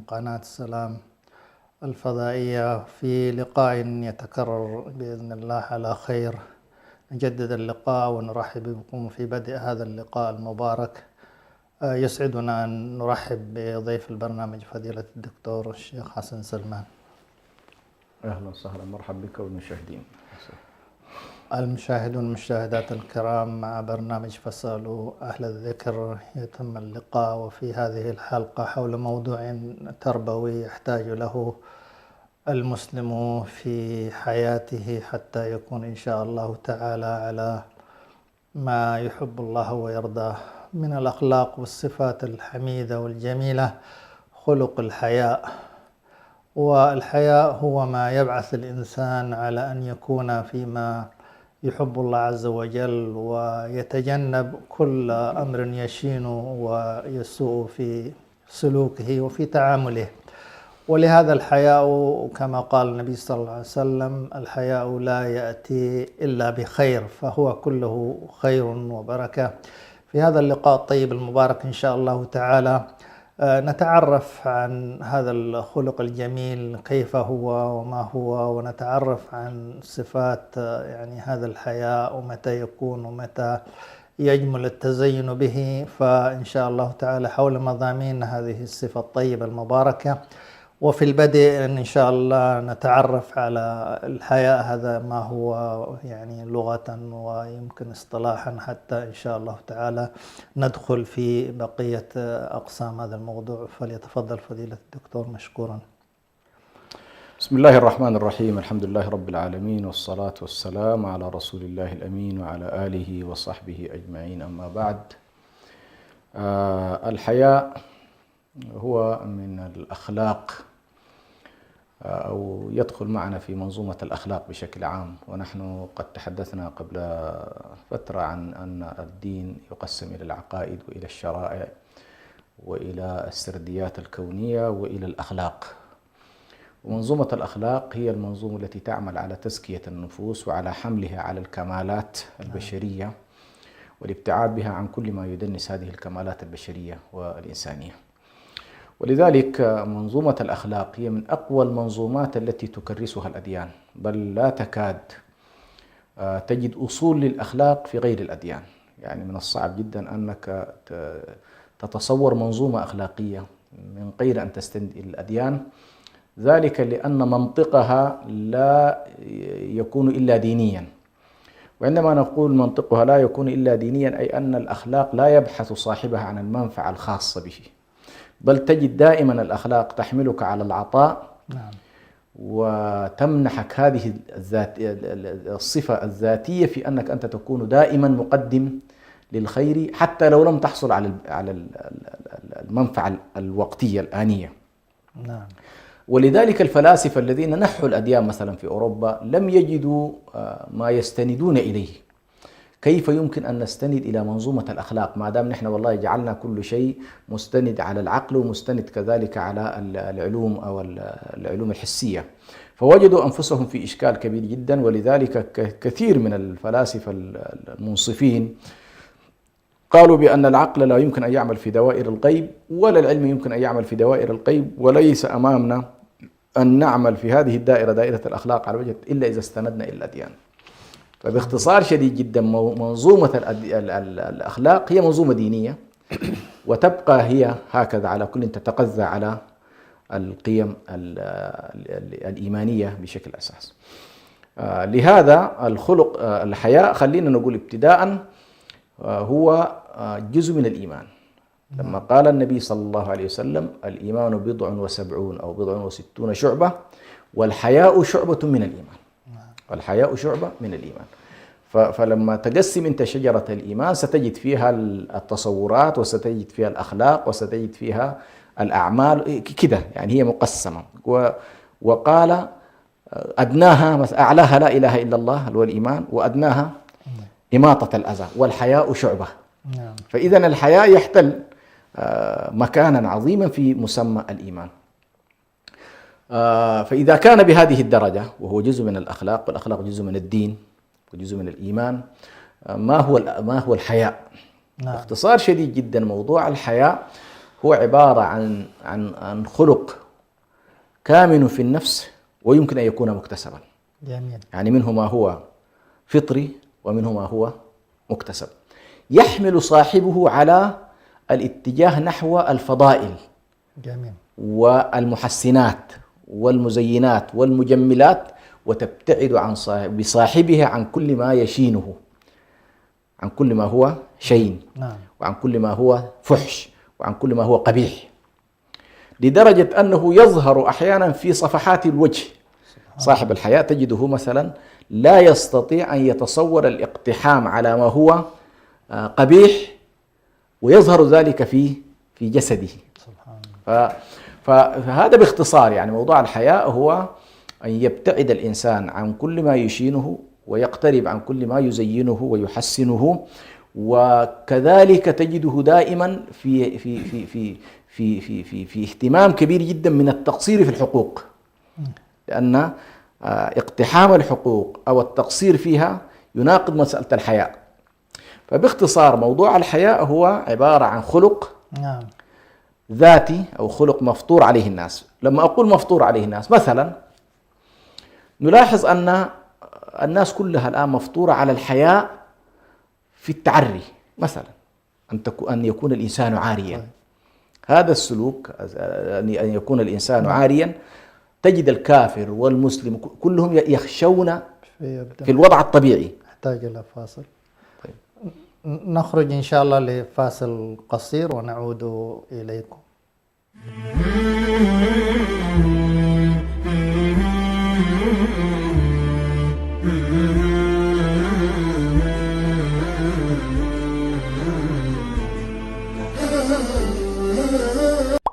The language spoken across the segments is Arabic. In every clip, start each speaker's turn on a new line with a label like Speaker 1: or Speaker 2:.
Speaker 1: قناة السلام الفضائية في لقاء يتكرر بإذن الله على خير. نجدد اللقاء ونرحب بكم في بدء هذا اللقاء المبارك. يسعدنا أن نرحب بضيف البرنامج فضيلة الدكتور الشيخ حسن سلمان.
Speaker 2: أهلا وسهلا، مرحبا بك والمشاهدين.
Speaker 1: المشاهدون والمشاهدات الكرام، مع برنامج فاسألوا أهل الذكر يتم اللقاء، وفي هذه الحلقة حول موضوع تربوي يحتاج له المسلم في حياته حتى يكون إن شاء الله تعالى على ما يحب الله ويرضاه من الأخلاق والصفات الحميدة والجميلة. خلق الحياء، والحياء هو ما يبعث الإنسان على أن يكون فيما يحب الله عز وجل، ويتجنب كل أمر يشين ويسوء في سلوكه وفي تعامله. ولهذا الحياء كما قال النبي صلى الله عليه وسلم: الحياء لا يأتي إلا بخير، فهو كله خير وبركة. في هذا اللقاء الطيب المبارك إن شاء الله تعالى نتعرف عن هذا الخلق الجميل، كيف هو وما هو، ونتعرف عن صفات هذا الحياء ومتى يكون ومتى يجمل التزين به. فإن شاء الله تعالى حول مضامين هذه الصفة الطيبة المباركة. وفي البدء إن شاء الله نتعرف على الحياء، هذا ما هو لغة ويمكن اصطلاحا، حتى إن شاء الله تعالى ندخل في بقية أقسام هذا الموضوع. فليتفضل فضيلة الدكتور مشكورا.
Speaker 2: بسم الله الرحمن الرحيم، الحمد لله رب العالمين، والصلاة والسلام على رسول الله الأمين وعلى آله وصحبه أجمعين، أما بعد. الحياء هو من الأخلاق، أو يدخل معنا في منظومة الأخلاق بشكل عام. ونحن قد تحدثنا قبل فترة عن أن الدين يقسم إلى العقائد وإلى الشرائع وإلى السرديات الكونية وإلى الأخلاق. ومنظومة الأخلاق هي المنظومة التي تعمل على تزكية النفوس وعلى حملها على الكمالات البشرية والابتعاد بها عن كل ما يدنس هذه الكمالات البشرية والإنسانية. ولذلك منظومة الأخلاق هي من أقوى المنظومات التي تكرسها الأديان، بل لا تكاد تجد أصول للأخلاق في غير الأديان. من الصعب جدا أنك تتصور منظومة أخلاقية من غير أن تستند إلى الأديان، ذلك لأن منطقها لا يكون إلا دينيا. وعندما نقول منطقها لا يكون إلا دينيا، أي أن الأخلاق لا يبحث صاحبها عن المنفعة الخاصة به، بل تجد دائما الأخلاق تحملك على العطاء.
Speaker 1: نعم.
Speaker 2: وتمنحك هذه الصفة الذاتية في أنك أنت تكون دائما مقدم للخير، حتى لو لم تحصل على المنفعة الوقتية الآنية.
Speaker 1: نعم.
Speaker 2: ولذلك الفلاسفة الذين نحوا الأديان مثلا في أوروبا لم يجدوا ما يستندون إليه. كيف يمكن أن نستند إلى منظومة الأخلاق ما دام نحن والله جعلنا كل شيء مستند على العقل ومستند كذلك على العلوم أو العلوم الحسية؟ فوجدوا أنفسهم في إشكال كبير جدا. ولذلك كثير من الفلاسفة المنصفين قالوا بأن العقل لا يمكن أن يعمل في دوائر الغيب، ولا العلم يمكن أن يعمل في دوائر الغيب، وليس أمامنا أن نعمل في هذه الدائرة، دائرة الأخلاق، على وجه إلا إذا استندنا إلى الأديان. فباختصار شديد جدا، منظومة الأخلاق هي منظومة دينية، وتبقى هي هكذا على كل تتغذى على القيم الإيمانية بشكل أساس. لهذا الخلق الحياء، خلينا نقول ابتداء، هو جزء من الإيمان. لما قال النبي صلى الله عليه وسلم: الإيمان 70 أو 60 شعبة، والحياء شعبة من الإيمان. والحياء شعبة من الإيمان. فلما تقسم أنت شجرة الإيمان ستجد فيها التصورات، وستجد فيها الأخلاق، وستجد فيها الأعمال كده، هي مقسمة. وقال: أدناها أعلاها لا إله إلا الله هو الإيمان، وأدناها إماطة الأذى، والحياء شعبة. فإذا الحياء يحتل مكانا عظيما في مسمى الإيمان. فإذا كان بهذه الدرجة وهو جزء من الأخلاق، والأخلاق جزء من الدين وجزء من الإيمان، ما هو الحياء؟ باختصار شديد جدا، موضوع الحياء هو عبارة عن خلق كامن في النفس ويمكن أن يكون مكتسبا.
Speaker 1: جميل.
Speaker 2: يعني منه ما هو فطري ومنه ما هو مكتسب، يحمل صاحبه على الاتجاه نحو الفضائل.
Speaker 1: جميل.
Speaker 2: والمحسنات والمزينات والمجملات، وتبتعد عن بصاحبها عن كل ما يشينه، عن كل ما هو شين.
Speaker 1: نعم.
Speaker 2: وعن كل ما هو فحش، وعن كل ما هو قبيح، لدرجة أنه يظهر أحيانا في صفحات الوجه. صاحب الحياء تجده مثلا لا يستطيع أن يتصور الاقتحام على ما هو قبيح، ويظهر ذلك في جسده.
Speaker 1: سبحان الله.
Speaker 2: فهذا باختصار يعني موضوع الحياء هو أن يبتعد الإنسان عن كل ما يشينه، ويقترب عن كل ما يزينه ويحسنه. وكذلك تجده دائما في في في في في في في, في اهتمام كبير جدا من التقصير في الحقوق، لأن اقتحام الحقوق أو التقصير فيها يناقض مسألة الحياء. فباختصار موضوع الحياء هو عبارة عن خلق
Speaker 1: نعم
Speaker 2: ذاتي أو خلق مفطور عليه الناس. لما أقول مفطور عليه الناس، مثلا نلاحظ أن الناس كلها الآن مفطورة على الحياء في التعري، مثلا أن يكون الإنسان عاريا. هذا السلوك أن يكون الإنسان عاريا، تجد الكافر والمسلم كلهم يخشون في الوضع الطبيعي.
Speaker 1: نحتاج إلى فاصل. طيب. نخرج إن شاء الله لفاصل قصير ونعود إليكم.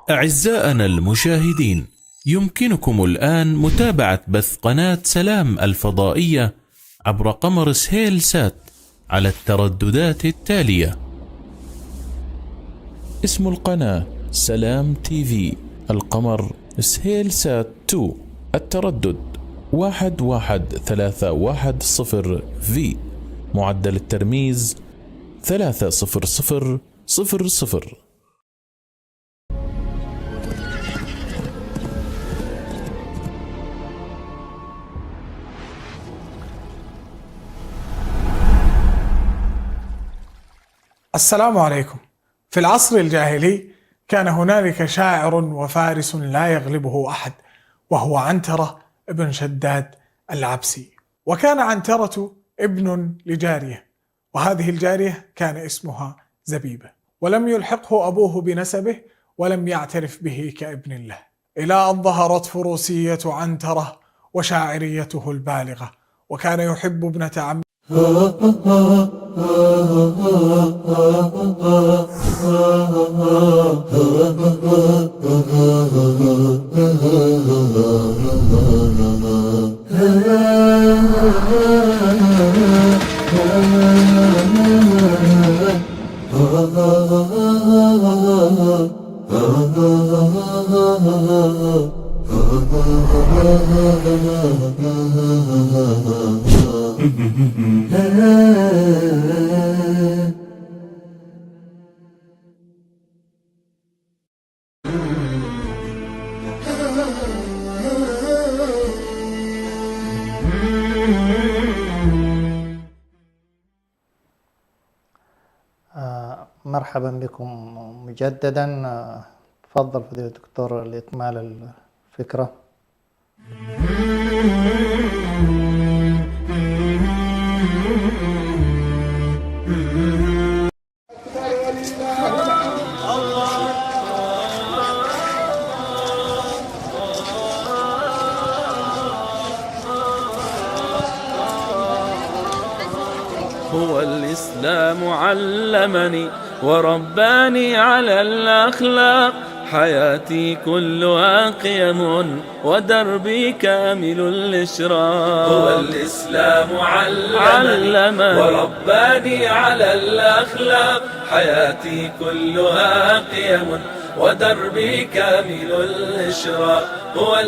Speaker 3: أعزائنا المشاهدين، يمكنكم الآن متابعة بث قناة سلام الفضائية عبر قمر سهيل سات على الترددات التالية: اسم القناة سلام تي في، القمر سهيل سات 2، التردد 11310 في، معدل الترميز 30000.
Speaker 4: السلام عليكم. في العصر الجاهلي كان هنالك شاعر وفارس لا يغلبه أحد، وهو عنترة ابن شداد العبسي. وكان عنترة ابن لجارية، وهذه الجارية كان اسمها زبيبة، ولم يلحقه أبوه بنسبه ولم يعترف به كابن له، إلى أن ظهرت فروسية عنترة وشاعريته البالغة، وكان يحب ابنة عمه
Speaker 1: مرحبا بكم مجددا. تفضل فضيلة الدكتور لإكمال الفكرة.
Speaker 5: هو الإسلام علمني ورباني على الأخلاق، حياتي كلها قيم ودربي كامل الإشراق. هو الإسلام علمني ورباني على الأخلاق، حياتي كلها قيم ودربي كامل الإشراق. هو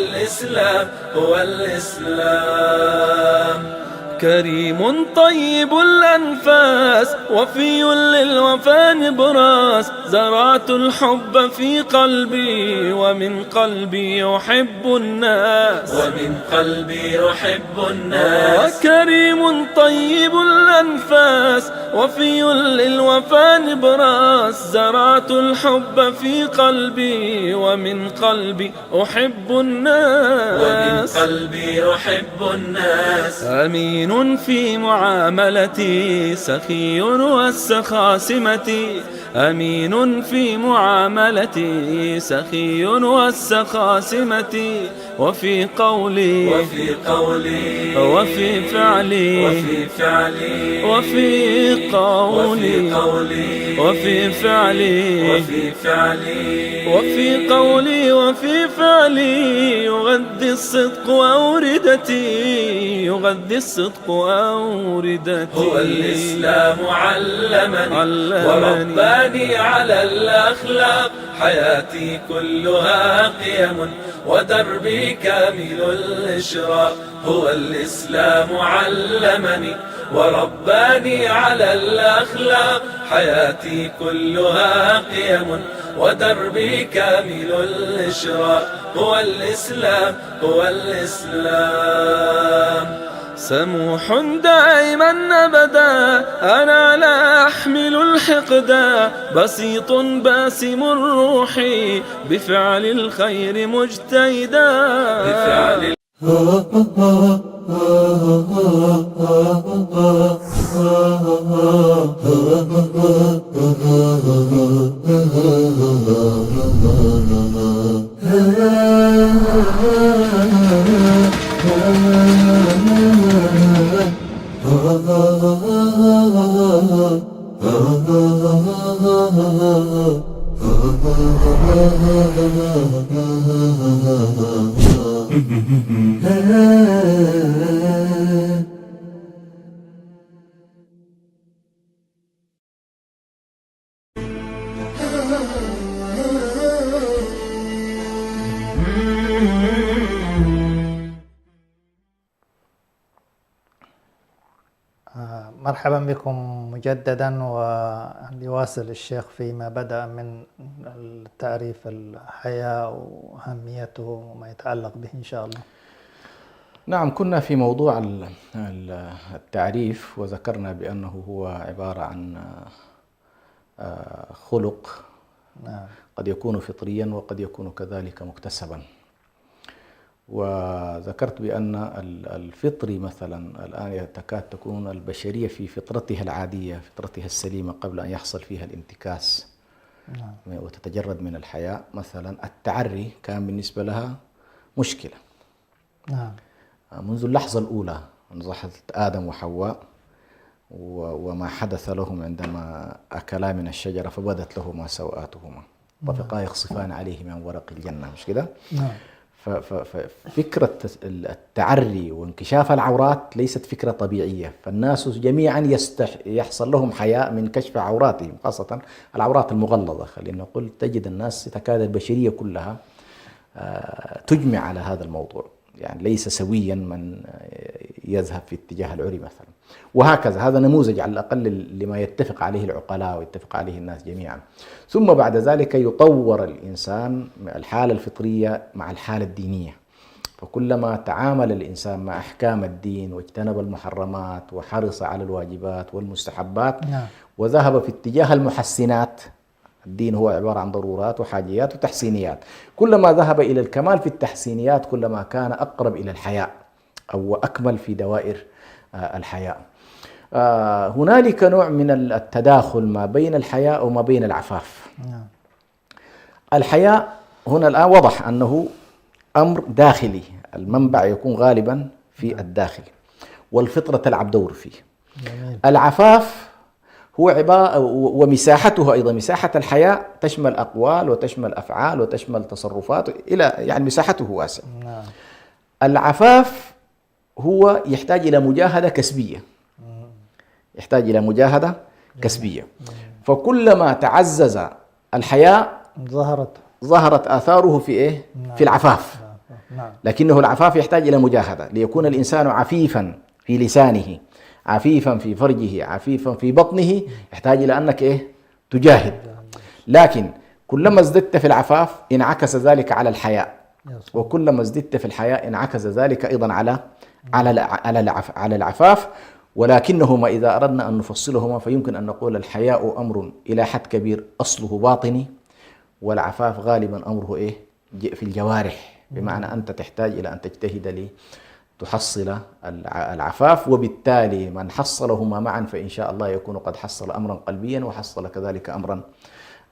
Speaker 5: الإسلام كريم طيب الأنفاس وفي للوفا نبراس، زرعت الحب في قلبي ومن قلبي يحب الناس، ومن قلبي يحب الناس. كريم طيب الأنفاس وفي للوفا نبراس، زرعت الحب في قلبي ومن قلبي أحب الناس، ومن قلبي أحب الناس. أمين في معاملتي سخي والسخا سمتي، أمين في معاملتي سخي والسخا سمتي، وفي قولي وفي فعلي وفي فعلي وفي قولي وفي فعلي وفي قولي وفي فعلي، يغذي الصدق أوردتي يغذي الصدق أوردتي. هو الإسلام علمني ورباني على الأخلاق، حياتي كلها قيم ودربي كامل الإشراق. هو الإسلام علمني ورباني على الأخلاق، حياتي كلها قيم ودربي كامل الإشراق. هو الإسلام هو الإسلام. سموح دائما أبدا أنا لا أحمل الحقدا، بسيط باسم الروح بفعل الخير مجتهدا. بفعل
Speaker 1: مرحبا بكم مجددا، وليواصل الشيخ فيما بدأ من تعريف الحياة وأهميته وما يتعلق به إن شاء الله.
Speaker 2: نعم، كنا في موضوع التعريف وذكرنا بأنه هو عبارة عن خلق قد يكون فطريا وقد يكون كذلك مكتسبا. وذكرت بأن الفطري مثلا الآن تكاد تكون البشرية في فطرتها العادية، فطرتها السليمة قبل أن يحصل فيها الانتكاس وتتجرد من الحياة. مثلا التعري كان بالنسبة لها مشكلة منذ اللحظة الأولى، منذ لحظة آدم وحواء وما حدث لهم عندما أكلا من الشجرة فبدت لهما سوآتهما طفقا يخصفان عليهما من ورق الجنة، مش كده؟ ففكرة التعري وانكشاف العورات ليست فكرة طبيعية، فالناس جميعا يحصل لهم حياء من كشف عوراتهم، خاصة العورات المغلظة. خلينا نقول تجد الناس تكاد البشرية كلها تجمع على هذا الموضوع، يعني ليس سويا من يذهب في اتجاه العري مثلا، وهكذا. هذا نموذج على الأقل لما يتفق عليه العقلاء ويتفق عليه الناس جميعا. ثم بعد ذلك يطور الإنسان الحالة الفطرية مع الحالة الدينية، فكلما تعامل الإنسان مع أحكام الدين واجتنب المحرمات وحرص على الواجبات والمستحبات وذهب في اتجاه المحسنات. الدين هو عبارة عن ضرورات وحاجيات وتحسينيات، كلما ذهب إلى الكمال في التحسينيات كلما كان أقرب إلى الحياء أو أكمل في دوائر الحياء. هنالك نوع من التداخل ما بين الحياء وما بين العفاف. الحياء هنا الآن وضح أنه أمر داخلي، المنبع يكون غالبا في الداخل والفطرة تلعب دور فيه. العفاف هو عبارة ومساحته أيضا مساحة الحياء تشمل أقوال وتشمل أفعال وتشمل تصرفات إلى يعني مساحته واسعة. العفاف هو يحتاج إلى مجاهدة كسبية، يحتاج إلى مجاهدة كسبية. فكلما تعزز الحياء ظهرت آثاره في إيه؟ في العفاف. لكنه العفاف يحتاج إلى مجاهدة. ليكون الإنسان عفيفا في لسانه، عفيفا في فرجه، عفيفا في بطنه، يحتاج إلى أنك تجاهد. لكن كلما ازددت في العفاف انعكس ذلك على الحياء، وكلما ازددت في الحياء انعكس ذلك أيضا على العفاف. ولكنهما إذا أردنا أن نفصلهما فيمكن أن نقول الحياء أمر إلى حد كبير أصله باطني، والعفاف غالبا أمره في الجوارح، بمعنى أنت تحتاج إلى أن تجتهد لتحصل العفاف، وبالتالي من حصلهما معا فإن شاء الله يكون قد حصل أمرا قلبيا وحصل كذلك أمرا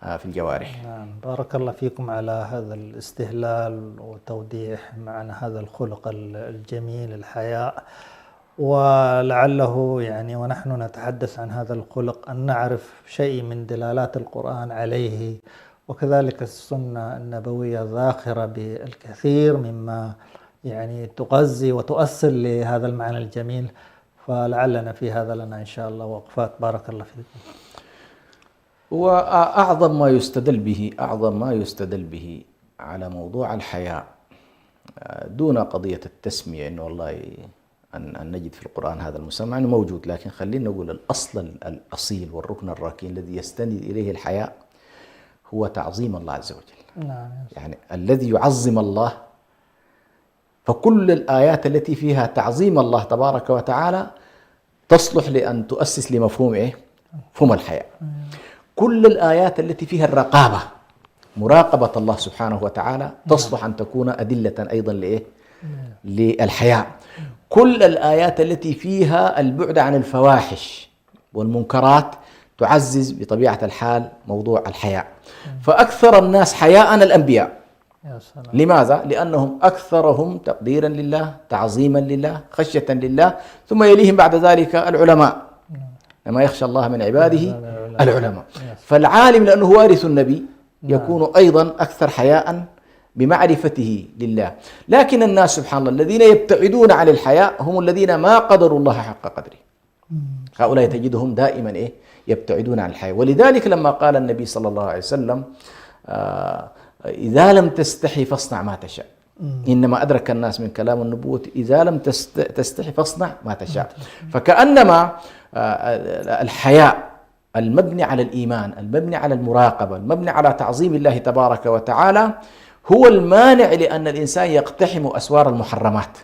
Speaker 2: في الجوارح.
Speaker 1: نعم، بارك الله فيكم على هذا الاستهلال وتوضيح معنى هذا الخلق الجميل الحياء. ولعله يعني ونحن نتحدث عن هذا الخلق أن نعرف شيء من دلالات القرآن عليه، وكذلك السنة النبوية ذاخرة بالكثير مما يعني تغذي وتؤصل لهذا المعنى الجميل. فلعلنا في هذا لنا إن شاء الله وقفات. بارك الله فيكم.
Speaker 2: وأعظم ما يستدل به على موضوع الحياء دون قضية التسمية، إنه والله أن نجد في القرآن هذا المسمى يعني موجود، لكن خلينا نقول الأصل الأصيل والركن الركين الذي يستند إليه الحياء هو تعظيم الله عز وجل. يعني الذي يعظم الله، فكل الآيات التي فيها تعظيم الله تبارك وتعالى تصلح لأن تؤسس لمفهوم مفهوم الحياء. كل الآيات التي فيها الرقابة، مراقبة الله سبحانه وتعالى، تصلح أن تكون أدلة أيضا للحياء. كل الآيات التي فيها البعد عن الفواحش والمنكرات تعزز بطبيعة الحال موضوع الحياء. فأكثر الناس حياء الأنبياء. لماذا؟ لأنهم أكثرهم تقديرا لله، تعظيما لله، خشية لله، ثم يليهم بعد ذلك العلماء، لما يخشى الله من عباده العلماء. فالعالم لأنه وارث النبي يكون أيضا أكثر حياء بمعرفته لله. لكن الناس سبحان الله الذين يبتعدون عن الحياء هم الذين ما قدروا الله حق قدره. هؤلاء تجدهم دائما يبتعدون عن الحياء. ولذلك لما قال النبي صلى الله عليه وسلم إذا لم تستحي فاصنع ما تشاء، إنما أدرك الناس من كلام النبوة إذا لم تستحي فاصنع ما تشاء. فكأنما الحياء المبني على الإيمان، المبني على المراقبة، المبني على تعظيم الله تبارك وتعالى، هو المانع لأن الإنسان يقتحم أسوار المحرمات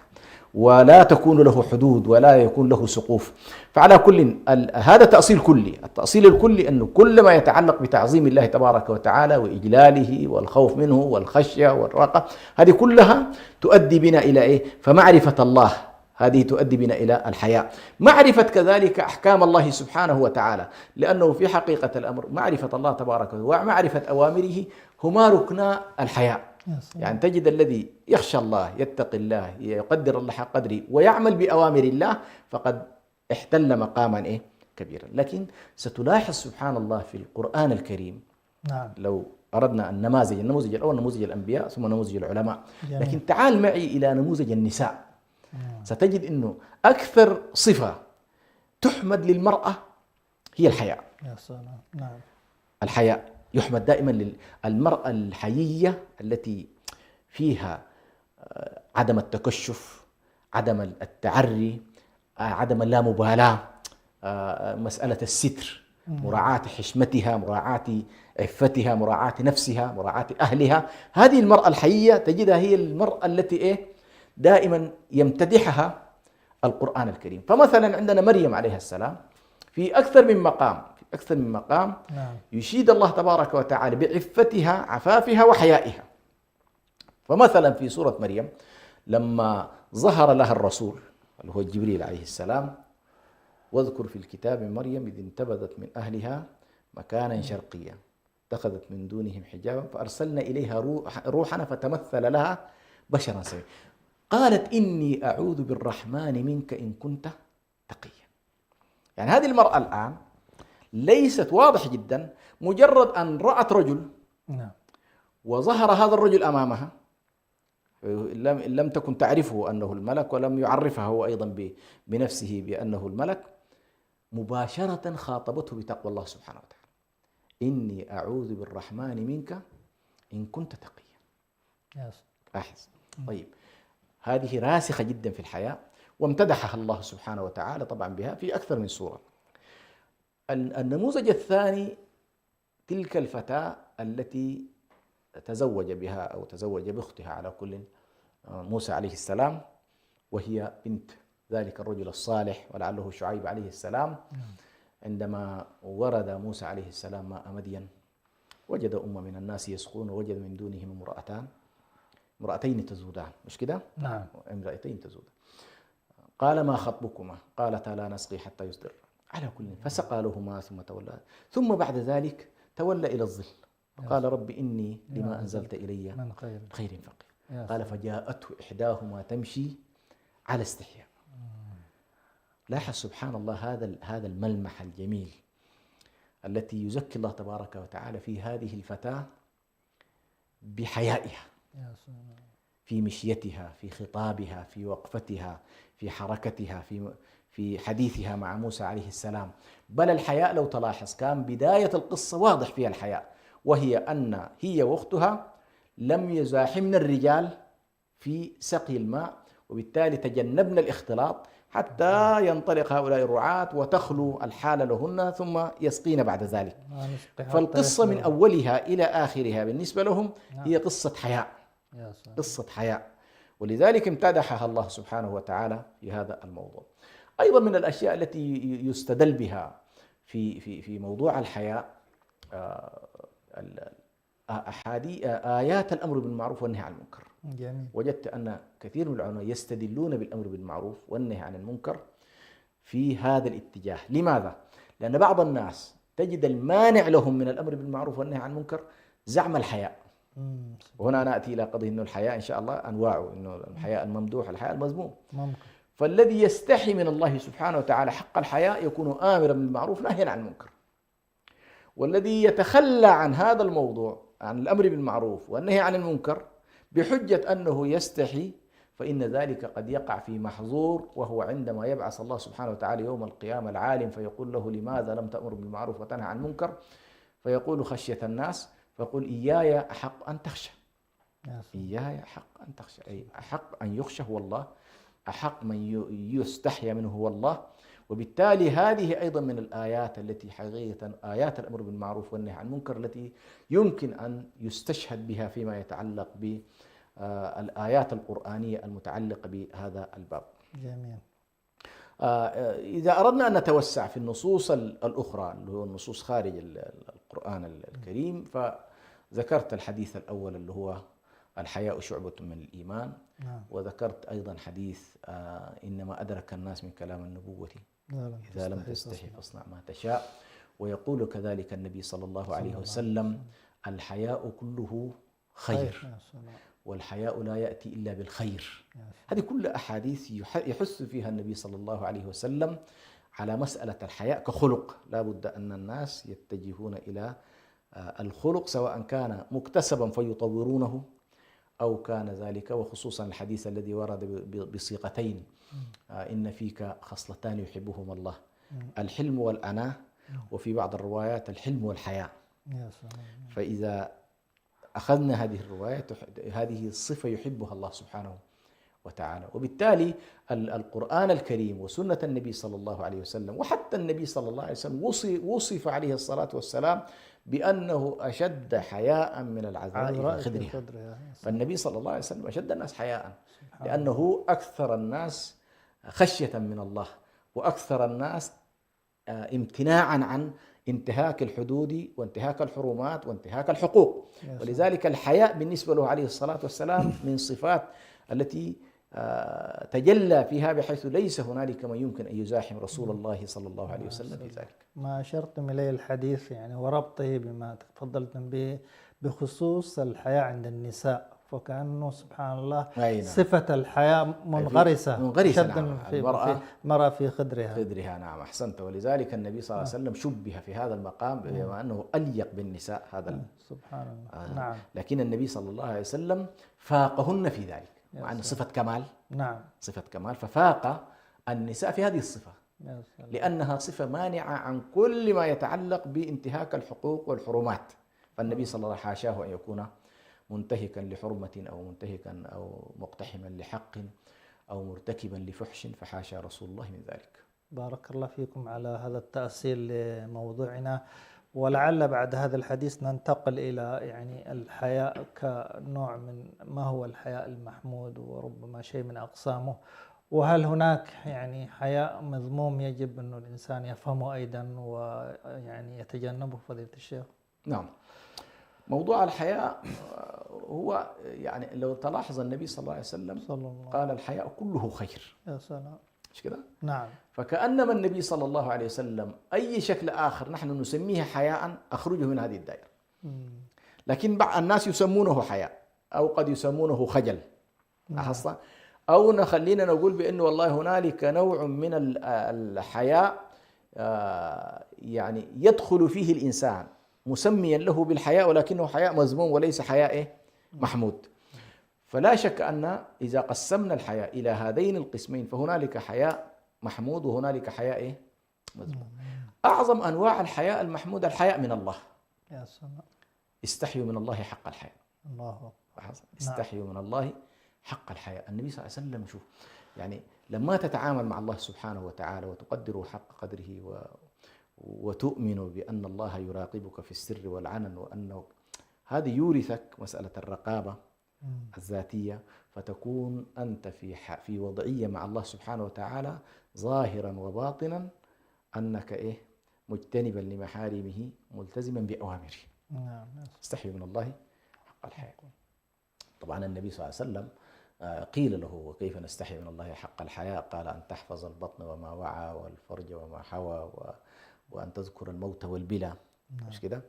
Speaker 2: ولا تكون له حدود ولا يكون له سقوف. فعلى كل هذا تأصيل كلي. التأصيل الكلي أنه كل ما يتعلق بتعظيم الله تبارك وتعالى وإجلاله والخوف منه والخشية والرقة، هذه كلها تؤدي بنا إلى فمعرفة الله هذه تؤدي بنا إلى الحياء. معرفة كذلك أحكام الله سبحانه وتعالى، لأنه في حقيقة الأمر معرفة الله تبارك وتعالى ومعرفة أوامره هما ركنا الحياء. يعني تجد الذي يخشى الله، يتقي الله، يقدر الله حق قدره ويعمل بأوامر الله فقد احتل مقاما كبيرا. لكن ستلاحظ سبحان الله في القرآن الكريم لو أردنا النموذج الأول نموذج الأنبياء ثم نموذج العلماء، لكن تعال معي إلى نموذج النساء. ستجد أنه أكثر صفة تحمد للمرأة هي الحياء.
Speaker 1: يا سلام. نعم.
Speaker 2: الحياء يحمد دائما للمرأة الحيية التي فيها عدم التكشف، عدم التعري، عدم اللامبالاة، مسألة الستر، مراعاة حشمتها، مراعاة عفتها، مراعاة نفسها، مراعاة أهلها. هذه المرأة الحيية تجدها هي المرأة التي دائما يمتدحها القرآن الكريم. فمثلا عندنا مريم عليه السلام في أكثر من مقام يشيد الله تبارك وتعالى بعفتها، عفافها وحيائها. فمثلا في سورة مريم لما ظهر لها الرسول اللي هو جبريل عليه السلام، واذكر في الكتاب مريم إذ انتبذت من أهلها مكانا شرقيا اتخذت من دونهم حجابا فأرسلنا إليها روحنا فتمثل لها بشرا سويا قالت إني أعوذ بالرحمن منك إن كنت تقيا. يعني هذه المرأة الآن ليست، واضح جدا، مجرد أن رأت رجل وظهر هذا الرجل أمامها، لم تكن تعرفه أنه الملك ولم يعرفها هو أيضا بنفسه بأنه الملك، مباشرة خاطبته بتقوى الله سبحانه وتعالى، إني أعوذ بالرحمن منك إن كنت تقيا. لاحظ. طيب هذه راسخة جدا في الحياة، وامتدحها الله سبحانه وتعالى طبعا بها في أكثر من سورة. النموذج الثاني تلك الفتاة التي تزوج بها أو تزوج بأختها على كل موسى عليه السلام، وهي بنت ذلك الرجل الصالح ولعله شعيب عليه السلام. عندما ورد موسى عليه السلام ماء مدين وجد من الناس يسقون ووجد من دونهم امرأتين تزودان، مش كده؟
Speaker 1: نعم.
Speaker 2: امرأتين تزودان. قال ما خطبكما؟ قالتا لا نسقي حتى يصدر على كل، فسقى لهما ثم تولى، ثم بعد ذلك تولى إلى الظل قال رب إني لما أنزلت إلي من خير فقير. قال فجاءته إحداهما تمشي على استحياء. لاحظ سبحان الله هذا الملمح الجميل التي يزكي الله تبارك وتعالى في هذه الفتاة بحيائها، في مشيتها، في خطابها، في وقفتها، في حركتها، في حديثها مع موسى عليه السلام. بل الحياء لو تلاحظ كان بداية القصة واضح فيها الحياء، وهي أن هي واختها لم يزاحمن الرجال في سقي الماء، وبالتالي تجنبن الاختلاط حتى ينطلق هؤلاء الرعاة وتخلو الحال لهن ثم يسقين بعد ذلك. فالقصة من أولها إلى آخرها بالنسبة لهم هي قصة حياء، قصة حياء، ولذلك امتدحها الله سبحانه وتعالى في هذا الموضوع. أيضا من الأشياء التي يستدل بها في موضوع الحياء آيات الأمر بالمعروف والنهي عن المنكر.
Speaker 1: جميل.
Speaker 2: وجدت أن كثير من العلماء يستدلون بالأمر بالمعروف والنهي عن المنكر في هذا الاتجاه. لماذا؟ لأن بعض الناس تجد المانع لهم من الأمر بالمعروف والنهي عن المنكر زعم الحياء. وهنا نأتي إلى قضية أنه الحياء إن شاء الله أنواعه، أنه الحياء الممدوح والحياء المذموم. فالذي يستحي من الله سبحانه وتعالى حق الحياء يكون آمرا بالمعروف ناهيا عن المنكر، والذي يتخلى عن هذا الموضوع عن الأمر بالمعروف والنهي عن المنكر بحجة أنه يستحي، فإن ذلك قد يقع في محظور، وهو عندما يبعث الله سبحانه وتعالى يوم القيامة العالم فيقول له لماذا لم تأمر بالمعروف وتنهى عن المنكر؟ فيقول خشية الناس، فيقول إياي أحق أن تخشى، إياي أحق أن تخشى، أي أحق أن يخشى هو الله، أحق من يستحيا منه هو الله. وبالتالي هذه أيضا من الآيات التي حقيقة آيات الأمر بالمعروف والنهي عن المنكر التي يمكن أن يستشهد بها فيما يتعلق بالآيات القرآنية المتعلقة بهذا الباب.
Speaker 1: جميل.
Speaker 2: إذا أردنا أن نتوسع في النصوص الأخرى اللي هو النصوص خارج القرآن الكريم، فذكرت الحديث الأول اللي هو الحياء شعبة من الإيمان. وذكرت أيضا حديث إنما أدرك الناس من كلام النبوة إذا لم تستحي فاصنع ما تشاء. ويقول كذلك النبي صلى الله عليه وسلم الحياء كله خير والحياء لا يأتي إلا بالخير. هذه كل أحاديث يحث فيها النبي صلى الله عليه وسلم على مسألة الحياء كخلق، لا بد أن الناس يتجهون إلى الخلق سواء كان مكتسبا فيطورونه أو كان ذلك، وخصوصا الحديث الذي ورد بصيغتين إن فيك خصلتان يحبهما الله، الحلم والأناة، وفي بعض الروايات الحلم والحياء. فإذا أخذنا هذه الروايات هذه الصفة يحبها الله سبحانه وتعالى. وبالتالي القرآن الكريم وسنة النبي صلى الله عليه وسلم وحتى النبي صلى الله عليه وسلم وصف عليه الصلاة والسلام بأنه أشد حياء من العذراء في خدرها. فالنبي صلى الله عليه وسلم أشد الناس حياء لأنه أكثر الناس خشية من الله وأكثر الناس امتناعا عن انتهاك الحدود وانتهاك الحرمات وانتهاك الحقوق. ولذلك الحياء بالنسبة له عليه الصلاة والسلام من صفات التي تجلى فيها بحيث ليس هنالك من يمكن أن يزاحم رسول الله صلى الله عليه وسلم في ذلك.
Speaker 1: ما أشرتم إليه الحديث يعني وربطه بما تفضلتم به بخصوص الحياء عند النساء، فكأنه سبحان الله صفة الحياء منغرسة
Speaker 2: نعم.
Speaker 1: في المرأة في خدرها.
Speaker 2: نعم أحسنت. ولذلك النبي صلى الله عليه وسلم شبه في هذا المقام بما أنه أليق بالنساء هذا
Speaker 1: سبحان الله. نعم.
Speaker 2: لكن النبي صلى الله عليه وسلم فاقهن في ذلك، مع أن صفة كمال.
Speaker 1: نعم.
Speaker 2: صفة كمال، ففاق النساء في هذه الصفة لأنها صفة مانعة عن كل ما يتعلق بانتهاك الحقوق والحرمات. فالنبي صلى الله عليه وسلم حاشاه أن يكون منتهكا لحرمة أو منتهكا أو مقتحما لحق أو مرتكبا لفحش فحاشا رسول الله من ذلك.
Speaker 1: بارك الله فيكم على هذا التأصيل لموضوعنا. ولعل بعد هذا الحديث ننتقل إلى يعني الحياء كنوع من ما هو الحياء المحمود وربما شيء من أقسامه، وهل هناك يعني حياء مذموم يجب أن الإنسان يفهمه أيضا ويعني يتجنبه فضيلة الشيخ؟
Speaker 2: نعم، موضوع الحياء هو يعني لو تلاحظ النبي صلى الله عليه وسلم قال الحياء كله خير.
Speaker 1: يا سلام.
Speaker 2: مش كده؟
Speaker 1: نعم.
Speaker 2: فكأنما النبي صلى الله عليه وسلم أي شكل آخر نحن نسميه حياء أخرجه من هذه الدائرة. لكن بعض الناس يسمونه حياء أو قد يسمونه خجل. لاحظت؟ أو نخلينا نقول بأنه والله هنالك نوع من الحياء يعني يدخل فيه الإنسان مسميا له بالحياء ولكنه حياء مذموم وليس حياء محمود. فلا شك أن إذا قسمنا الحياء إلى هذين القسمين فهنالك حياء محمود وهنالك حياء مذموم. أعظم أنواع الحياء المحمود الحياء من الله.
Speaker 1: يا سلام.
Speaker 2: استحيوا من الله حق الحياء.
Speaker 1: الله.
Speaker 2: استحيوا من الله حق الحياء. النبي صلى الله عليه وسلم شوف يعني لما تتعامل مع الله سبحانه وتعالى وتقدر حق قدره وتؤمن بأن الله يراقبك في السر والعلن وأنه هذا يورثك مسألة الرقابة الذاتية، فتكون أنت في وضعية مع الله سبحانه وتعالى ظاهرا وباطنا أنك مجتنبا لمحارمه ملتزما بأوامره. استحي من الله حق الحياء. طبعا النبي صلى الله عليه وسلم قيل له وكيف نستحي من الله حق الحياء؟ قال أن تحفظ البطن وما وعى والفرج وما حوى وأن تذكر الموت والبلى. مش كده؟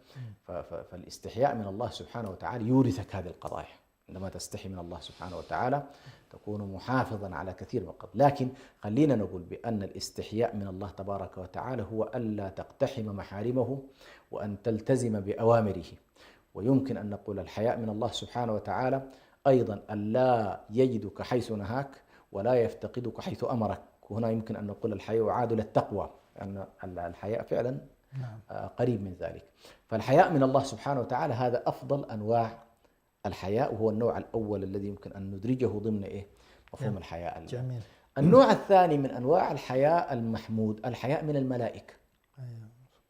Speaker 2: فالاستحياء من الله سبحانه وتعالى يورثك هذه القضايا. عندما تستحي من الله سبحانه وتعالى تكون محافظا على كثير من القضايا. لكن خلينا نقول بأن الاستحياء من الله تبارك وتعالى هو ألا تقتحم محارمه وأن تلتزم بأوامره. ويمكن أن نقول الحياء من الله سبحانه وتعالى أيضا ألا يجدك حيث نهاك ولا يفتقدك حيث أمرك. وهنا يمكن أن نقول الحياء يعاد للتقوى، أن الحياء فعلا قريب من ذلك. فالحياء من الله سبحانه وتعالى هذا أفضل أنواع الحياء، وهو النوع الأول الذي يمكن أن ندرجه ضمن مفهوم الحياء.
Speaker 1: جميل.
Speaker 2: النوع الثاني من أنواع الحياء المحمود الحياء من الملائكة.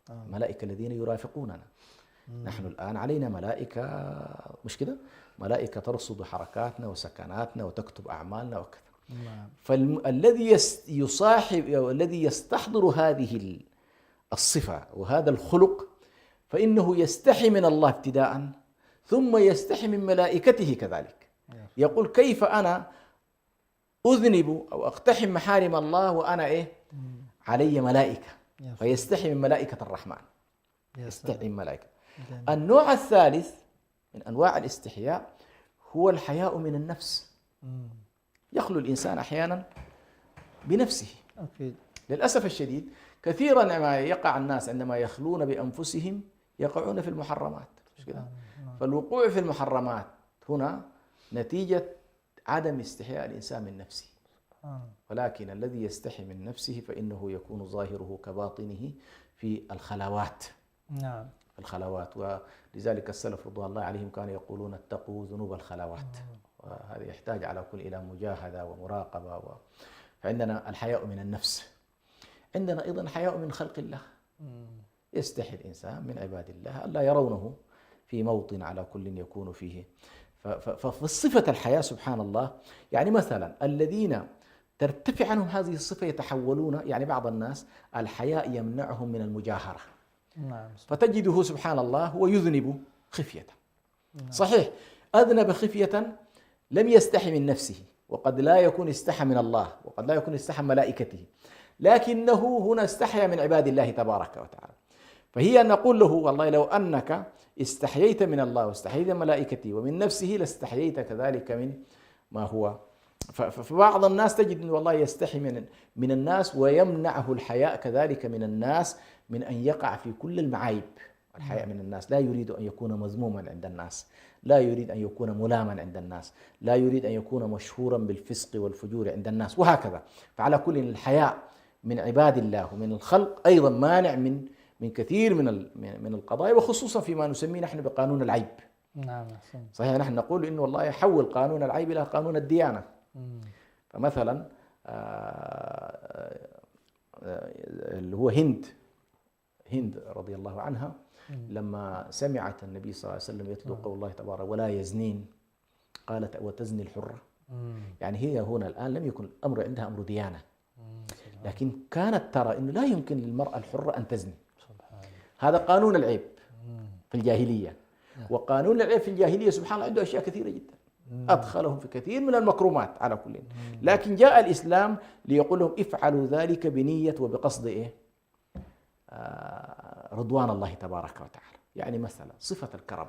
Speaker 2: الملائكة الذين يرافقوننا. نحن الآن علينا ملائكة، مش كده؟ ملائكة ترصد حركاتنا وسكناتنا وتكتب أعمالنا وكذا. فالذي يصاحب أو الذي يستحضر هذه الصفة وهذا الخلق فإنه يستحي من الله ابتداء ثم يستحي من ملائكته كذلك. يقول كيف أنا أذنب أو أقتحم محارم الله وأنا علي ملائكة، فيستحي من ملائكة الرحمن. يستحي من ملائكة. النوع الثالث من أنواع الاستحياء هو الحياء من النفس. يخلو الإنسان أحيانا بنفسه. للأسف الشديد كثيرا ما يقع الناس عندما يخلون بأنفسهم يقعون في المحرمات. مش كده؟ فالوقوع في المحرمات هنا نتيجة عدم استحياء الإنسان من نفسه. ولكن الذي يستحي من نفسه فإنه يكون ظاهره كباطنه في الخلوات.
Speaker 1: نعم.
Speaker 2: الخلوات. ولذلك السلف رضوان الله عليهم كانوا يقولون اتقوا ذنوب الخلوات. وهذا يحتاج على كل إلى مجاهدة ومراقبة. فعندنا الحياء من النفس. عندنا أيضا حياء من خلق الله. يستحي الإنسان من عباد الله ألا يرونه في موطن على كل يكون فيه. فالصفة الحياء سبحان الله يعني مثلا الذين ترتفع عنهم هذه الصفة يتحولون، يعني بعض الناس الحياء يمنعهم من المجاهرة. فتجده سبحان الله هو يذنب خفية. صحيح أذنب خفية لم يستحي من نفسه، وقد لا يكون استحى من الله، وقد لا يكون استحى من ملائكته، لكنه هنا استحيا من عباد الله تبارك وتعالى. فهي نقول له والله لو أنك استحييت من الله واستحييت من ملائكته ومن نفسه لاستحييت كذلك من ما هو. فبعض الناس تجد أن والله يستحي من الناس ويمنعه الحياء كذلك من الناس من أن يقع في كل المعايب. الحياء من الناس لا يريد أن يكون مذموما عند الناس، لا يريد أن يكون ملاما عند الناس، لا يريد أن يكون مشهورا بالفسق والفجور عند الناس، وهكذا. فعلى كل الحياء من عباد الله ومن الخلق أيضا مانع من كثير من القضايا، وخصوصا فيما نسميه نحن بقانون العيب.
Speaker 1: نعم.
Speaker 2: صحيح نحن نقول إنه والله يحول قانون العيب إلى قانون الديانة. فمثلا اللي هو هند رضي الله عنها لما سمعت النبي صلى الله عليه وسلم يتلو قول الله تبارك ولا يزنين، قالت وتزني الحرة. يعني هي هنا الآن لم يكن الأمر عندها أمر ديانة، لكن كانت ترى أنه لا يمكن للمرأة الحرة أن تزني. هذا قانون العيب في الجاهلية. وقانون العيب في الجاهلية سبحان الله عنده أشياء كثيرة جدا أدخلهم في كثير من المكرومات على كل. لكن جاء الإسلام ليقول لهم افعلوا ذلك بنية وبقصد إيه؟ رضوان الله تبارك وتعالى. يعني مثلا صفة الكرم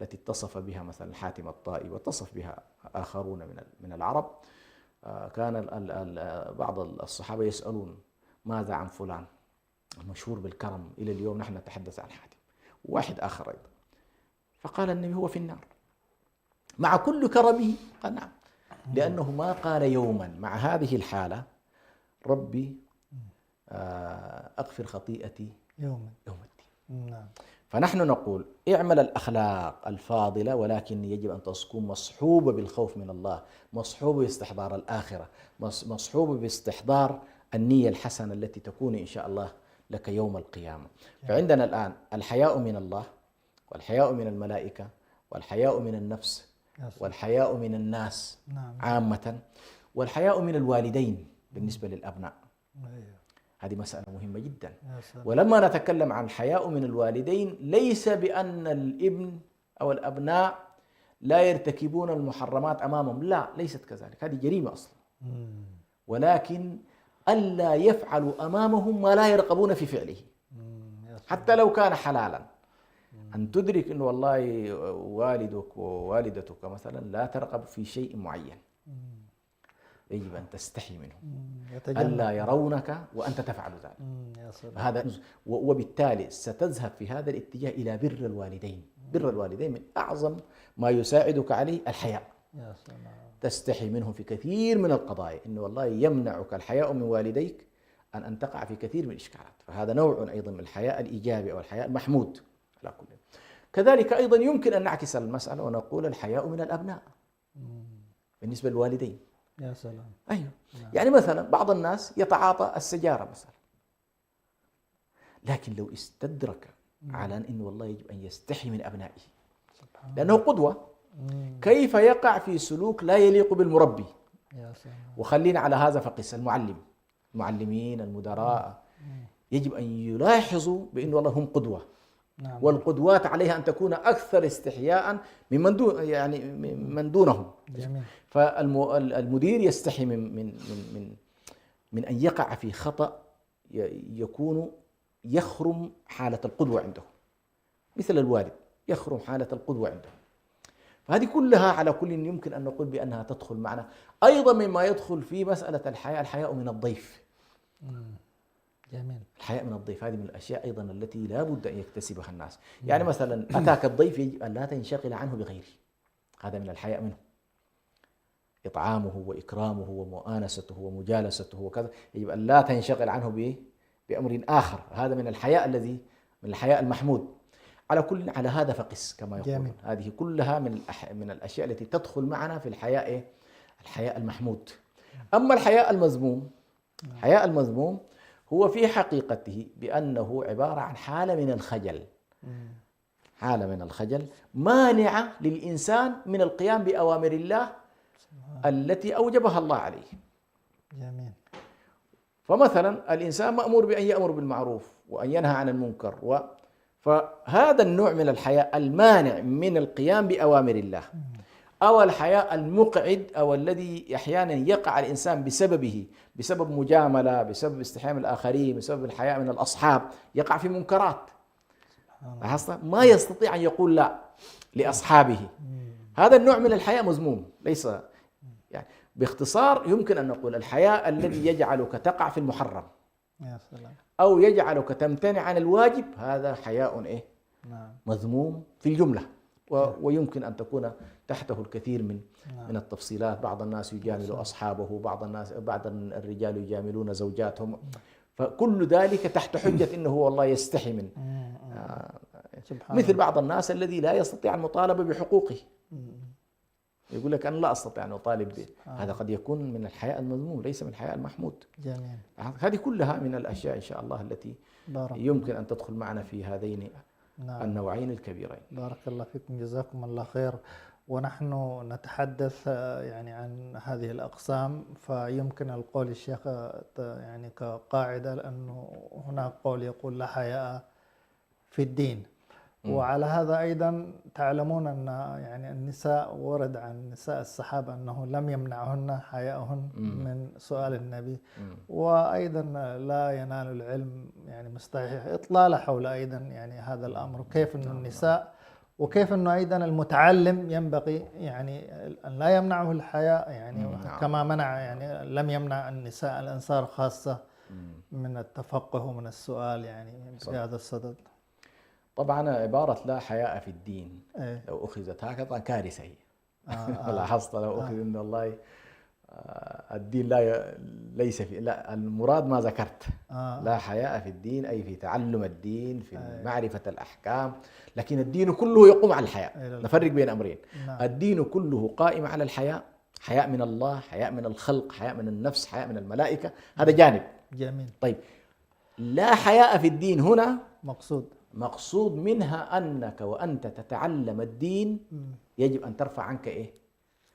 Speaker 2: التي اتصف بها مثلا حاتم الطائي واتصف بها آخرون من العرب، كان بعض الصحابة يسألون ماذا عن فلان المشهور بالكرم، إلى اليوم نحن نتحدث عن حاتم، وواحد آخر أيضا. فقال النبي هو في النار مع كل كرمه. قال نعم، لأنه ما قال يوما مع هذه الحالة ربي أغفر خطيئتي يوم الدين. نعم. فنحن نقول اعمل الأخلاق الفاضلة، ولكن يجب أن تكون مصحوبة بالخوف من الله، مصحوبة باستحضار الآخرة، مصحوبة باستحضار النية الحسنة التي تكون إن شاء الله لك يوم القيامة. فعندنا الآن الحياء من الله، والحياء من الملائكة، والحياء من النفس، والحياء من الناس عامة، والحياء من الوالدين بالنسبة للأبناء. هذه مسألة مهمة جدا. ولما نتكلم عن الحياء من الوالدين ليس بأن الابن أو الأبناء لا يرتكبون المحرمات أمامهم، لا، ليست كذلك، هذه جريمة أصلا. ولكن ألا يفعلوا أمامهم ما لا يرغبون في فعله حتى لو كان حلالا. أن تدرك أنه والله والدك ووالدتك مثلا لا ترغب في شيء معين، يجب أن تستحي منهم ألا يرونك وأنت تفعل ذلك. هذا وبالتالي ستذهب في هذا الاتجاه إلى بر الوالدين. بر الوالدين من أعظم ما يساعدك عليه الحياء. تستحي منهم في كثير من القضايا، إنه والله يمنعك الحياء من والديك أن تقع في كثير من الإشكالات. فهذا نوع أيضا من الحياء الإيجابي أو الحياء المحمود على كل. كذلك أيضا يمكن أن نعكس المسألة ونقول الحياء من الأبناء بالنسبة للوالدين.
Speaker 1: يا سلام.
Speaker 2: أيوه. يعني مثلا بعض الناس يتعاطى السجارة مثلا، لكن لو استدرك على أنه والله يجب أن يستحي من أبنائه لأنه قدوة، كيف يقع في سلوك لا يليق بالمربي؟
Speaker 1: يا سلام.
Speaker 2: وخلينا على هذا فقس المعلمين المدراء يجب أن يلاحظوا بأن والله هم قدوة. نعم. والقدوات عليها أن تكون أكثر استحياء ممن دون يعني من دونهم. جميل. فالمدير يستحي من أن يقع في خطأ يكون يخرم حالة القدوة عنده، مثل الوالد يخرم حالة القدوة عنده. فهذه كلها على كل يمكن أن نقول بأنها تدخل معنا. أيضا مما يدخل في مسألة الحياء من الضيف. جميل. الحياء من الضيف هذه من الأشياء أيضا التي لا بد أن يكتسبها الناس. يعني مثلا أتاك الضيف يجب أن لا تنشغل عنه بغيره، هذا من الحياء منه. إطعامه وإكرامه ومؤانسته ومجالسته وكذا يجب أن لا تنشغل عنه بأمر آخر، هذا من الحياء الذي من الحياء المحمود. على كل على هذا فقس كما يقولون. هذه كلها من الأشياء التي تدخل معنا في الحياء المحمود. أما الحياء المذموم، الحياء المذموم هو في حقيقته بأنه عبارة عن حالة من الخجل، حالة من الخجل مانعة للإنسان من القيام بأوامر الله التي أوجبها الله عليه. جميل. فمثلا الإنسان مأمور بأن يأمر بالمعروف وأن ينهى عن المنكر، فهذا النوع من الحياء المانع من القيام بأوامر الله، أو الحياء المقعد أو الذي أحيانا يقع الإنسان بسبب مجاملة، بسبب استحياء من الآخرين، بسبب الحياء من الأصحاب، يقع في منكرات ما يستطيع أن يقول لا لأصحابه. هذا النوع من الحياء مذموم. ليس يعني باختصار يمكن أن نقول الحياء الذي يجعلك تقع في المحرم أو يجعلك تمتنع عن الواجب، هذا حياء مذموم في الجملة. ويمكن أن تكون تحته الكثير من التفصيلات. بعض الناس يجامل أصحابه، بعض الرجال يجاملون زوجاتهم، فكل ذلك تحت حجة إنه والله يستحي من مثل بعض الناس الذي لا يستطيع المطالبة بحقوقه، يقول لك أنا لا أستطيع أن أطالب به. هذا قد يكون من الحياء المذموم ليس من الحياء المحمود.
Speaker 1: جميل.
Speaker 2: هذه كلها من الأشياء إن شاء الله التي يمكن أن تدخل معنا في هذين النوعين الكبيرين.
Speaker 1: بارك الله فيكم، جزاكم الله خير. ونحن نتحدث يعني عن هذه الأقسام، فيمكن القول الشيخ يعني كقاعدة، لأنه هناك قول يقول لا حياء في الدين. وعلى هذا أيضا تعلمون أن يعني النساء ورد عن نساء الصحابة أنه لم يمنعهن حياءهن من سؤال النبي. وأيضا لا ينال العلم يعني مستحيح إطلال حول أيضا يعني هذا الأمر، كيف أن النساء وكيف أنه أيضا المتعلم ينبغي يعني أن لا يمنعه الحياء، يعني كما منع يعني لم يمنع النساء الأنصار خاصة من التفقه ومن السؤال يعني في هذا الصدد.
Speaker 2: طبعا عبارة لا حياء في الدين لو أخذت هكذا كارثة هي. لاحظت لو أخذ إن والله الدين ليس في، لا، المراد ما ذكرت. لا حياء في الدين أي في تعلم الدين، في معرفة الأحكام، لكن الدين كله يقوم على الحياء. نفرق بين أمرين. الدين كله قائم على الحياء، حياء من الله، حياء من الخلق، حياء من النفس، حياء من الملائكة، هذا جانب.
Speaker 1: جميل.
Speaker 2: طيب لا حياء في الدين هنا
Speaker 1: مقصود
Speaker 2: منها أنك وأنت تتعلم الدين يجب أن ترفع عنك إيه؟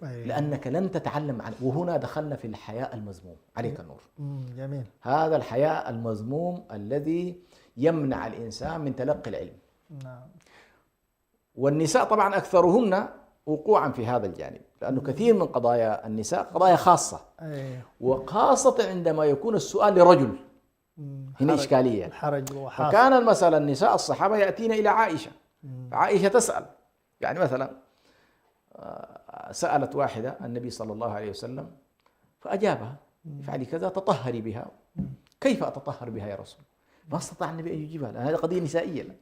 Speaker 2: لأنك لن تتعلم عنه. وهنا دخلنا في الحياء المذموم، عليك النور.
Speaker 1: جميل.
Speaker 2: هذا الحياء المذموم الذي يمنع الإنسان من تلقي العلم.
Speaker 1: نعم.
Speaker 2: والنساء طبعا أكثرهن وقوعا في هذا الجانب، لأنه كثير من قضايا النساء قضايا خاصة. وخاصة عندما يكون السؤال لرجل، هنا إشكالية،
Speaker 1: الحرج وحاصل.
Speaker 2: فكان المسألة النساء الصحابة يأتين إلى عائشة، عائشة تسأل، يعني مثلا سألت واحدة النبي صلى الله عليه وسلم فأجابها افعلي كذا تطهري بها. كيف أتطهر بها يا رسول؟ ما استطاع النبي أن يجيبها، لأن هذه قضية نسائية.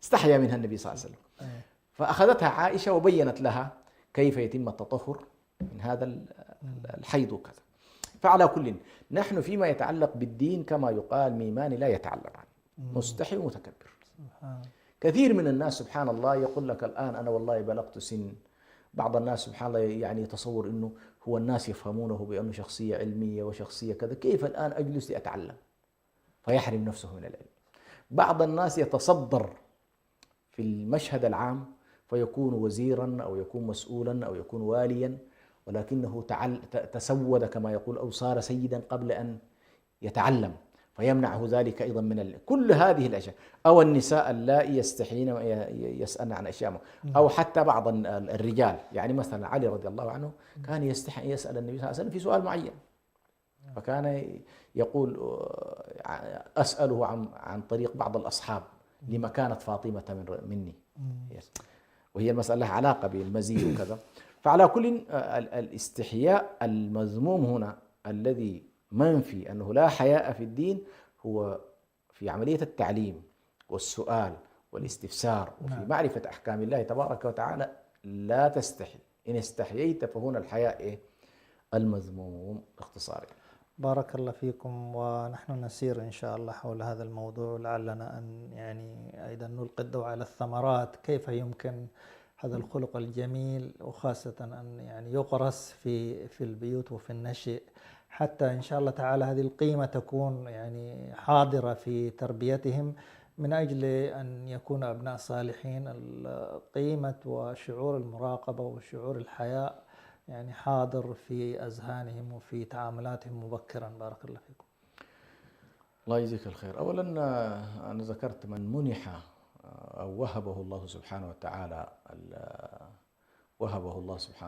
Speaker 2: استحيا منها النبي صلى الله عليه وسلم. فأخذتها عائشة وبينت لها كيف يتم التطهر من هذا الحيض وكذا. فعلى كل، نحن فيما يتعلق بالدين كما يقال ميمان لا يتعلم عنه، مستحي ومتكبر. كثير من الناس سبحان الله يقول لك الآن أنا والله بلغت سن، بعض الناس سبحان الله يعني يتصور أنه هو الناس يفهمونه بأنه شخصية علمية وشخصية كذا، كيف الآن أجلس لأتعلم؟ فيحرم نفسه من العلم. بعض الناس يتصدر في المشهد العام فيكون وزيرا أو يكون مسؤولا أو يكون واليا، ولكنه تسود كما يقول أو صار سيدا قبل أن يتعلم، فيمنعه ذلك أيضا من كل هذه الأشياء. أو النساء اللائي يستحين يسألن عن أشياء، أو حتى بعض الرجال، يعني مثلا علي رضي الله عنه كان يستحي يسأل النبي صلى الله عليه وسلم في سؤال معين، فكان يقول أسأله عن طريق بعض الأصحاب لما كانت فاطمة مني، وهي المسألة لها علاقة بالمزي وكذا. فعلى كل الاستحياء المذموم هنا الذي منفي أنه لا حياء في الدين هو في عملية التعليم والسؤال والاستفسار وفي معرفة أحكام الله تبارك وتعالى. لا تستحي، إن استحييت فهنا الحياء المذموم باختصار.
Speaker 1: بارك الله فيكم. ونحن نسير إن شاء الله حول هذا الموضوع، لعلنا أن يعني أيضا نلقي الضوء على الثمرات، كيف يمكن هذا الخلق الجميل وخاصة أن يعني يغرس في البيوت وفي النشء، حتى إن شاء الله تعالى هذه القيمة تكون يعني حاضرة في تربيتهم، من أجل أن يكون أبناء صالحين. القيمة وشعور المراقبة وشعور الحياء يعني حاضر في أذهانهم وفي تعاملاتهم مبكرا. بارك الله فيكم.
Speaker 2: الله يجزيك الخير. أولا أنا ذكرت من منح أو وهبه الله سبحانه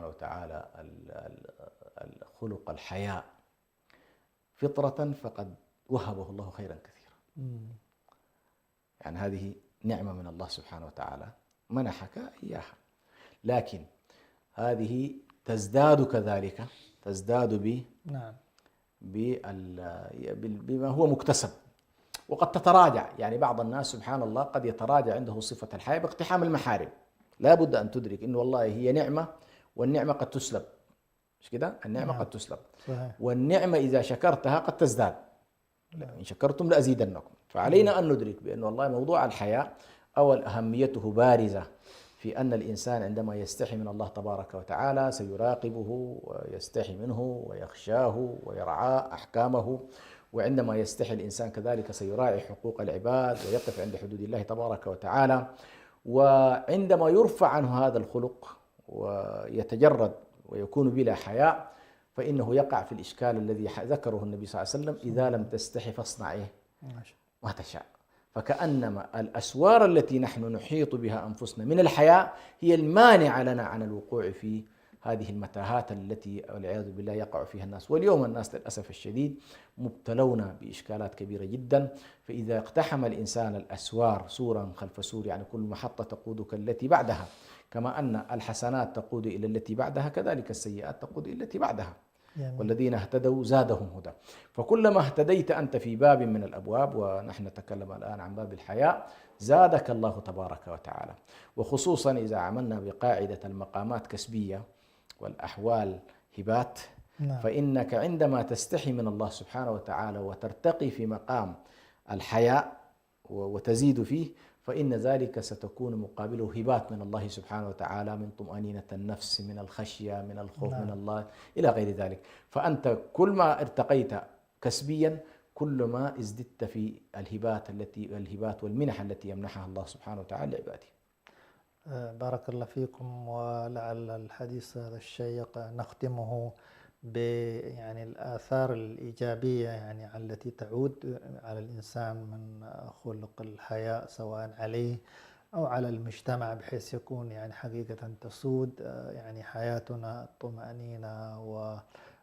Speaker 2: وتعالى الخلق الحياء فطرة، فقد وهبه الله خيرا كثيرا. يعني هذه نعمة من الله سبحانه وتعالى منحك إياها، لكن هذه تزداد كذلك، تزداد بما هو مكتسب، وقد تتراجع. يعني بعض الناس سبحان الله قد يتراجع عنده صفة الحياة باقتحام المحارم. لا بد أن تدرك إنه والله هي نعمة، والنعمة قد تسلب، مش كده؟ النعمة قد تسلب، والنعمة إذا شكرتها قد تزداد. إن شكرتم لأزيدنكم. فعلينا أن ندرك بأن والله موضوع الحياة أول أهميته بارزة في أن الإنسان عندما يستحي من الله تبارك وتعالى سيراقبه ويستحي منه ويخشاه ويرعى أحكامه، وعندما يستحي الإنسان كذلك سيراعي حقوق العباد ويقف عند حدود الله تبارك وتعالى. وعندما يرفع عنه هذا الخلق ويتجرد ويكون بلا حياء فإنه يقع في الإشكال الذي ذكره النبي صلى الله عليه وسلم: إذا لم تستحي فاصنع ما تشاء. فكأنما الأسوار التي نحن نحيط بها أنفسنا من الحياء هي المانعة لنا عن الوقوع في هذه المتاهات التي والعياذ بالله يقع فيها الناس. واليوم الناس للأسف الشديد مبتلون بإشكالات كبيرة جدا. فإذا اقتحم الإنسان الأسوار سورا خلف سور، يعني كل محطة تقودك التي بعدها، كما أن الحسنات تقود إلى التي بعدها كذلك السيئات تقود إلى التي بعدها. والذين اهتدوا زادهم هدى. فكلما اهتديت أنت في باب من الأبواب، ونحن نتكلم الآن عن باب الحياء، زادك الله تبارك وتعالى. وخصوصا إذا عملنا بقاعدة المقامات كسبية والأحوال هبات، فإنك عندما تستحي من الله سبحانه وتعالى وترتقي في مقام الحياء وتزيد فيه، فإن ذلك ستكون مقابله هبات من الله سبحانه وتعالى، من طمأنينة النفس، من الخشية، من الخوف من الله، إلى غير ذلك. فأنت كل ما ارتقيت كسبيا كل ما ازددت في الهبات والمنح التي يمنحها الله سبحانه وتعالى لعباده.
Speaker 1: بارك الله فيكم. ولعل الحديث هذا الشيق نختمه يعني الآثار الإيجابية يعني التي تعود على الإنسان من خلق الحياء، سواء عليه أو على المجتمع، بحيث يكون يعني حقيقة تسود يعني حياتنا الطمأنينة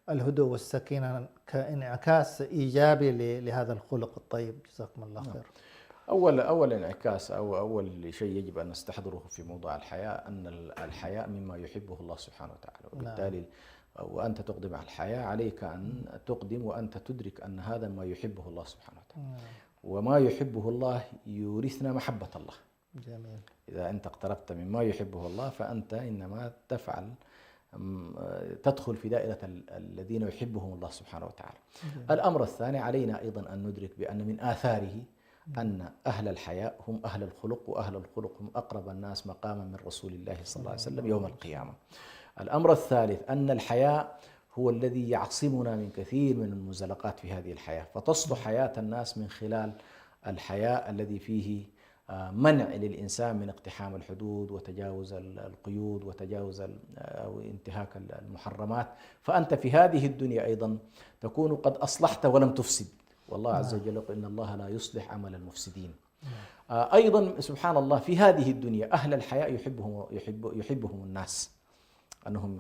Speaker 1: والهدوء والسكينة كانعكاس إيجابي لهذا الخلق الطيب. جزاكم الله خير.
Speaker 2: أول انعكاس أو أول شيء يجب أن نستحضره في موضوع الحياء أن الحياء مما يحبه الله سبحانه وتعالى، وبالتالي وأنت تقدم على الحياة عليك أن تقدم وأنت تدرك أن هذا ما يحبه الله سبحانه وتعالى. وما يحبه الله يورثنا محبة الله.
Speaker 1: جميل.
Speaker 2: إذا أنت اقتربت مما يحبه الله فأنت إنما تدخل في دائرة الذين يحبهم الله سبحانه وتعالى. الأمر الثاني علينا أيضا أن ندرك بأن من آثاره أن أهل الحياء هم أهل الخلق، وأهل الخلق هم أقرب الناس مقاما من رسول الله صلى الله عليه وسلم يوم القيامة. الأمر الثالث أن الحياء هو الذي يعصمنا من كثير من المزلقات في هذه الحياة، فتصلح حياة الناس من خلال الحياء الذي فيه منع للإنسان من اقتحام الحدود وتجاوز القيود وتجاوز أو انتهاك المحرمات. فأنت في هذه الدنيا أيضا تكون قد أصلحت ولم تفسد، والله عز وجل يقول إن الله لا يصلح عمل المفسدين. أيضا سبحان الله في هذه الدنيا أهل الحياء يحبهم الناس، أنهم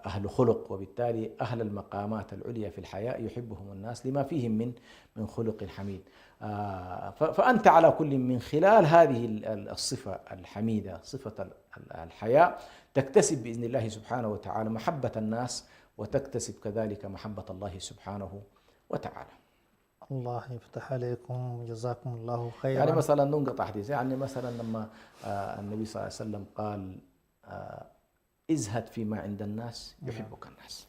Speaker 2: أهل خلق، وبالتالي أهل المقامات العليا في الحياء يحبهم الناس لما فيهم من خلق حميد. فأنت على كل من خلال هذه الصفة الحميدة، صفة الحياء، تكتسب بإذن الله سبحانه وتعالى محبة الناس، وتكتسب كذلك محبة الله سبحانه وتعالى.
Speaker 1: الله يفتح عليكم، جزاكم الله خيرا.
Speaker 2: يعني مثلا ننقطع حديث، يعني مثلا لما النبي صلى الله عليه وسلم قال ازهد فيما عند الناس يحبك الناس.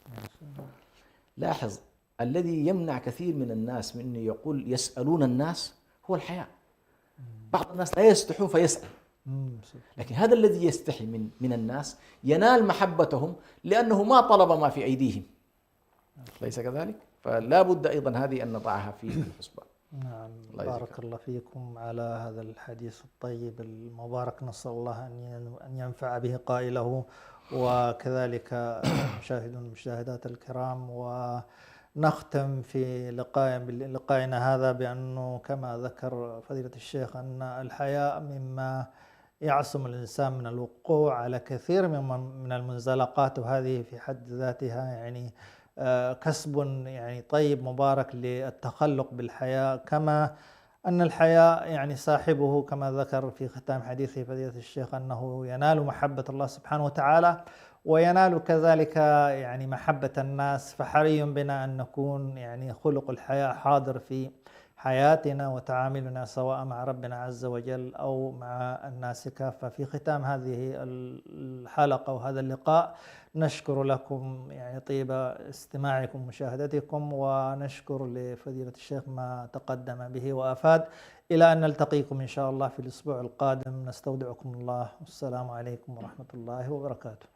Speaker 2: لاحظ الذي يمنع كثير من الناس من أن يقول يسألون الناس هو الحياء. بعض الناس لا يستحون فيسأل، لكن هذا الذي يستحي من الناس ينال محبتهم لأنه ما طلب ما في أيديهم، ليس كذلك؟ فلا بد أيضا هذه أن نضعها في الحسبان.
Speaker 1: نعم. بارك الله فيكم على هذا الحديث الطيب المبارك، نسأل الله أن ينفع به قائله وكذلك المشاهدون والمشاهدات الكرام. ونختم في لقائنا هذا بأنه كما ذكر فضيلة الشيخ أن الحياء مما يعصم الإنسان من الوقوع على كثير من المنزلقات، وهذه في حد ذاتها يعني كسب يعني طيب مبارك للتخلق بالحياء. كما أن الحياء يعني صاحبه كما ذكر في ختام حديثه فضيلة الشيخ أنه ينال محبة الله سبحانه وتعالى، وينال كذلك يعني محبة الناس. فحري بنا أن نكون يعني خلق الحياء حاضر في حياتنا وتعاملنا سواء مع ربنا عز وجل أو مع الناس كافة. في ختام هذه الحلقة وهذا اللقاء نشكر لكم يعني طيب استماعكم ومشاهدتكم، ونشكر لفضيلة الشيخ ما تقدم به وأفاد. إلى أن نلتقيكم إن شاء الله في الأسبوع القادم، نستودعكم الله، والسلام عليكم ورحمة الله وبركاته.